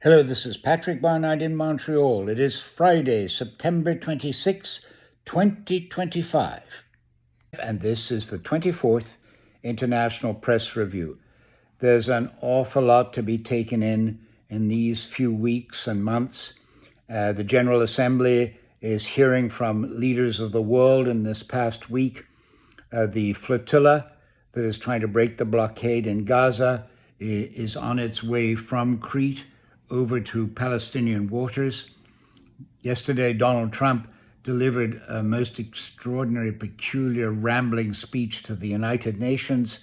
Hello, this is Patrick Barnard in Montreal. It is Friday, September 26, 2025, and this is the 24th International Press Review. There's an awful lot to be taken in these few weeks and months. The General Assembly is hearing from leaders of the world in this past week. The flotilla that is trying to break the blockade in Gaza is on its way from Crete over to Palestinian waters. Yesterday, Donald Trump delivered a most extraordinary, peculiar, rambling speech to the United Nations,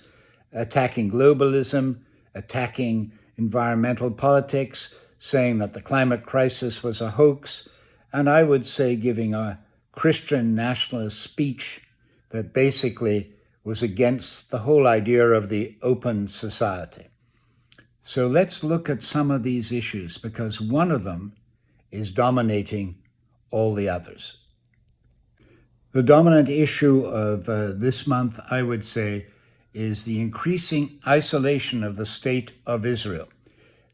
attacking globalism, attacking environmental politics, saying that the climate crisis was a hoax, and I would say giving a Christian nationalist speech that basically was against the whole idea of the open society. So let's look at some of these issues, because one of them is dominating all the others. The dominant issue of this month, I would say, is the increasing isolation of the state of Israel.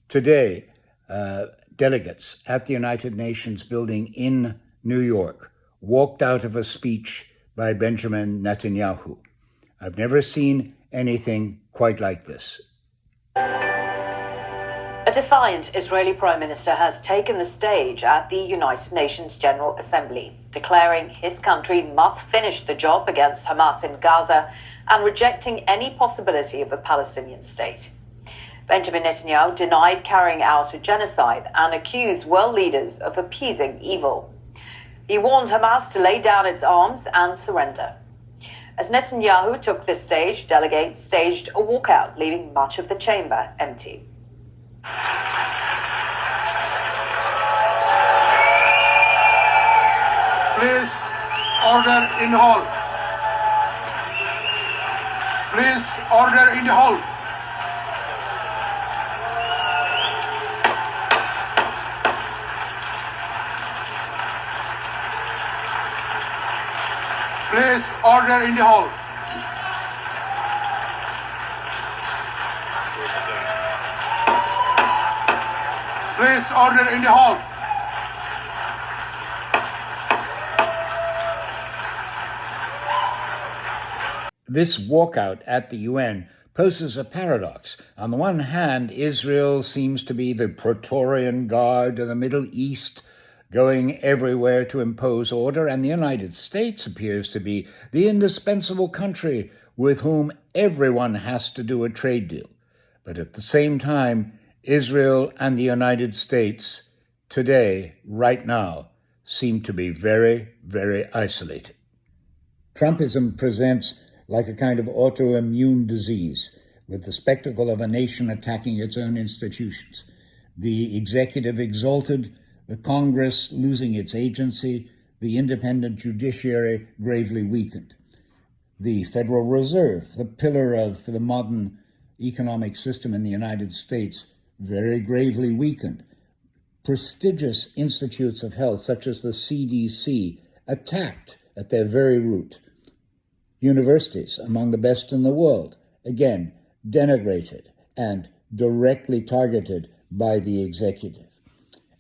Today, delegates at the United Nations building in New York walked out of a speech by Benjamin Netanyahu. I've never seen anything quite like this. A defiant Israeli Prime Minister has taken the stage at the United Nations General Assembly, declaring his country must finish the job against Hamas in Gaza and rejecting any possibility of a Palestinian state. Benjamin Netanyahu denied carrying out a genocide and accused world leaders of appeasing evil. He warned Hamas to lay down its arms and surrender. As Netanyahu took the stage, delegates staged a walkout, leaving much of the chamber empty. Please, order in hall. Please, order in hall. Please, order in the hall. Please, order in the hall. This walkout at the UN poses a paradox. On the one hand, Israel seems to be the Praetorian Guard of the Middle East, going everywhere to impose order, and the United States appears to be the indispensable country with whom everyone has to do a trade deal. But at the same time, Israel and the United States today, right now, seem to be very, very isolated. Trumpism presents like a kind of autoimmune disease, with the spectacle of a nation attacking its own institutions. The executive exalted, the Congress losing its agency, the independent judiciary gravely weakened. The Federal Reserve, the pillar of the modern economic system in the United States, very gravely weakened. Prestigious institutes of health, such as the CDC, attacked at their very root. Universities, among the best in the world, again, denigrated and directly targeted by the executive.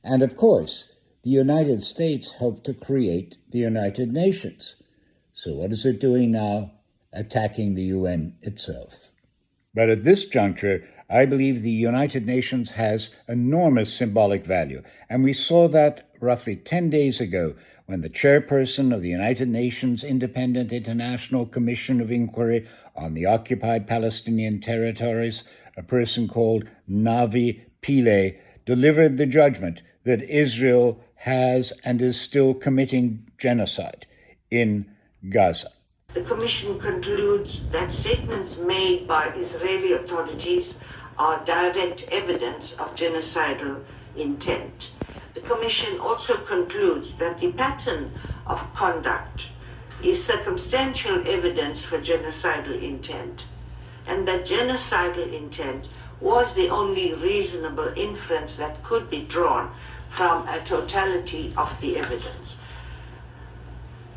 And of course, the United States helped to create the United Nations. So what is it doing now? Attacking the UN itself. But at this juncture, I believe the United Nations has enormous symbolic value. And we saw that roughly 10 days ago when the chairperson of the United Nations Independent International Commission of Inquiry on the occupied Palestinian territories, a person called Navi Pillay, delivered the judgment that Israel has and is still committing genocide in Gaza. The Commission concludes that statements made by Israeli authorities are direct evidence of genocidal intent. The Commission also concludes that the pattern of conduct is circumstantial evidence for genocidal intent, and that genocidal intent was the only reasonable inference that could be drawn from a totality of the evidence.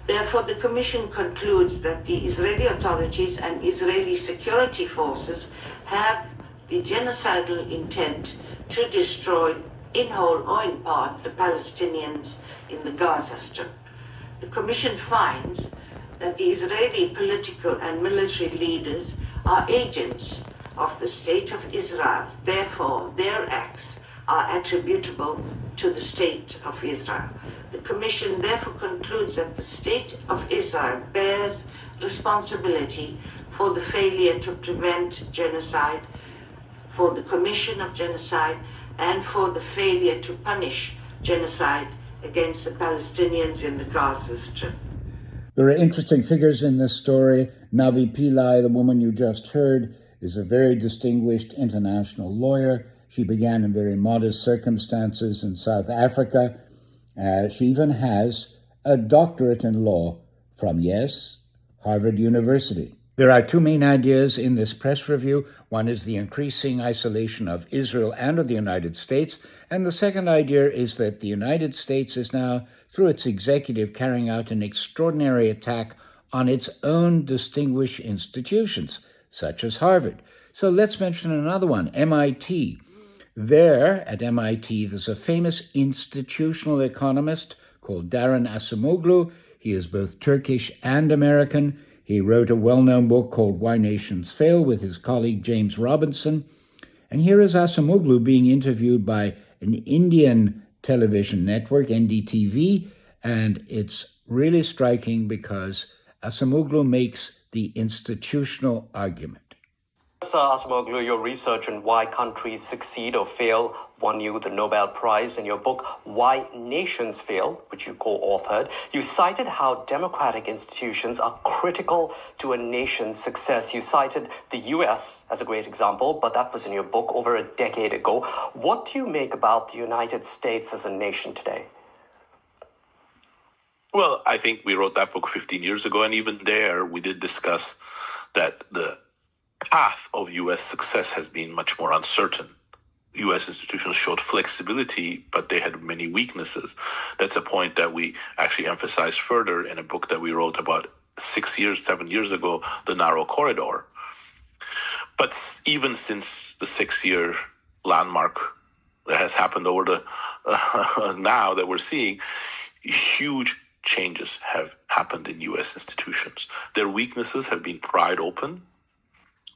Therefore, the Commission concludes that the Israeli authorities and Israeli security forces have the genocidal intent to destroy in whole or in part, the Palestinians in the Gaza Strip. The Commission finds that the Israeli political and military leaders are agents of the State of Israel. Therefore, their acts are attributable to the State of Israel. The Commission therefore concludes that the State of Israel bears responsibility for the failure to prevent genocide, for the commission of genocide, and for the failure to punish genocide against the Palestinians in the Gaza Strip. There are interesting figures in this story. Navi Pillai, the woman you just heard, is a very distinguished international lawyer. She began in very modest circumstances in South Africa. She even has a doctorate in law from, yes, Harvard University. There are two main ideas in this press review. One is the increasing isolation of Israel and of the United States. And the second idea is that the United States is now, through its executive, carrying out an extraordinary attack on its own distinguished institutions, such as Harvard. So let's mention another one, MIT. There, at MIT, there's a famous institutional economist called Daron Acemoglu. He is both Turkish and American. He wrote a well-known book called Why Nations Fail with his colleague James Robinson. And here is Acemoglu being interviewed by an Indian television network, NDTV, and it's really striking because Acemoglu makes the institutional argument. Sir Acemoglu, your research on why countries succeed or fail won you the Nobel Prize. In your book, Why Nations Fail, which you co-authored, you cited how democratic institutions are critical to a nation's success. You cited the US as a great example, but that was in your book over a decade ago. What do you make about the United States as a nation today? Well, I think we wrote that book 15 years ago, and even there we did discuss that the path of U.S. success has been much more uncertain. U.S. institutions showed flexibility, but they had many weaknesses. That's a point that we actually emphasized further in a book that we wrote about 7 years ago, The Narrow Corridor. But even since the 6-year landmark that has happened over the now that we're seeing, huge changes have happened in U.S. institutions. Their weaknesses have been pried open,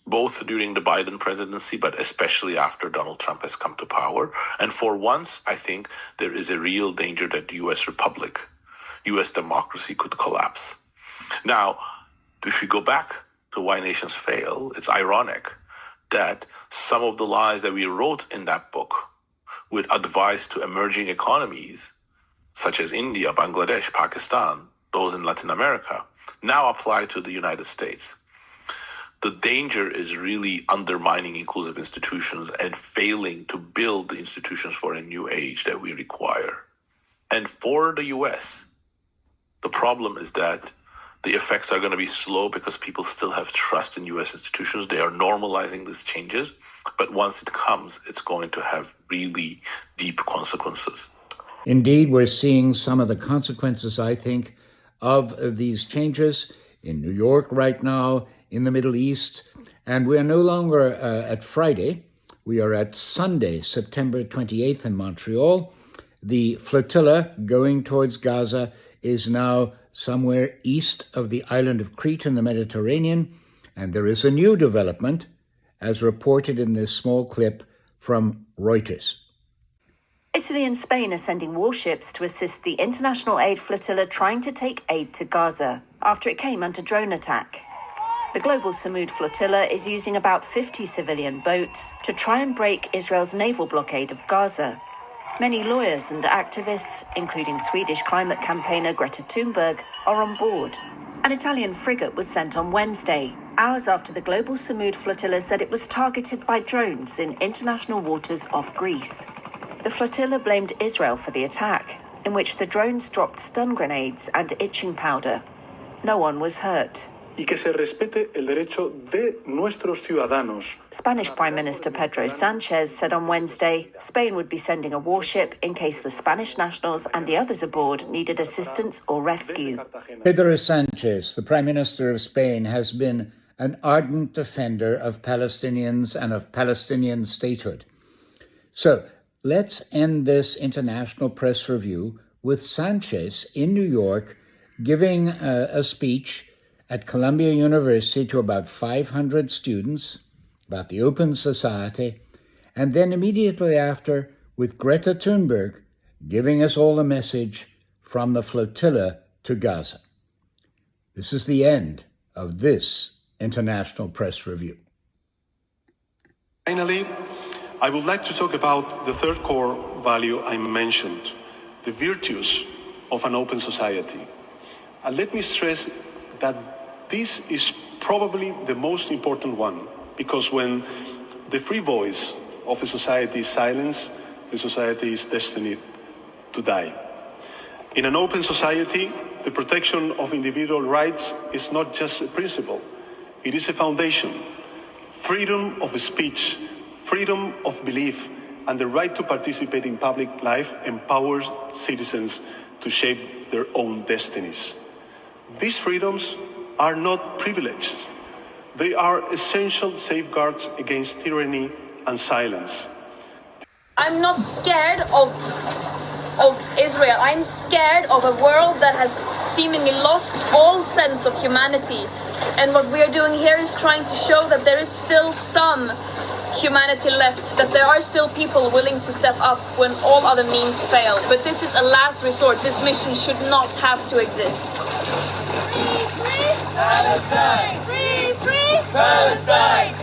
both during the Biden presidency, but especially after Donald Trump has come to power. And for once, I think there is a real danger that the U.S. republic, U.S. democracy could collapse. Now, if we go back to Why Nations Fail, it's ironic that some of the lies that we wrote in that book with advice to emerging economies, such as India, Bangladesh, Pakistan, those in Latin America, now apply to the United States. The danger is really undermining inclusive institutions and failing to build the institutions for a new age that we require. And for the US, the problem is that the effects are going to be slow because people still have trust in US institutions. They are normalizing these changes. But once it comes, it's going to have really deep consequences. Indeed, we're seeing some of the consequences, I think, of these changes in New York right now, in the Middle East. And we are no longer at Friday. We are at Sunday, September 28th in Montreal. The flotilla going towards Gaza is now somewhere east of the island of Crete in the Mediterranean. And there is a new development, as reported in this small clip from Reuters. Italy and Spain are sending warships to assist the international aid flotilla trying to take aid to Gaza after it came under drone attack. The global Samud flotilla is using about 50 civilian boats to try and break Israel's naval blockade of Gaza. Many lawyers and activists, including Swedish climate campaigner Greta Thunberg, are on board. An Italian frigate was sent on Wednesday, hours after the global Samud flotilla said it was targeted by drones in international waters off Greece. The flotilla blamed Israel for the attack, in which the drones dropped stun grenades and itching powder. No one was hurt. Y que se respete el derecho de nuestros ciudadanos. Spanish Prime Minister Pedro Sánchez said on Wednesday Spain would be sending a warship in case the Spanish nationals and the others aboard needed assistance or rescue. Pedro Sánchez, the Prime Minister of Spain, has been an ardent defender of Palestinians and of Palestinian statehood. So, let's end this international press review with Sanchez in New York giving a speech at Columbia University to about 500 students about the open society, and then immediately after with Greta Thunberg giving us all a message from the flotilla to Gaza. This is the end of this International Press Review. Finally, I would like to talk about the third core value I mentioned, the virtues of an open society. And let me stress that this is probably the most important one, because when the free voice of a society is silenced, the society is destined to die. In an open society, the protection of individual rights is not just a principle, it is a foundation. Freedom of speech, freedom of belief, and the right to participate in public life empowers citizens to shape their own destinies. These freedoms are not privileged. They are essential safeguards against tyranny and silence. I'm not scared of Israel. I'm scared of a world that has seemingly lost all sense of humanity. And what we are doing here is trying to show that there is still some humanity left, that there are still people willing to step up when all other means fail. But this is a last resort. This mission should not have to exist. Free, free Palestine! Free, free Palestine!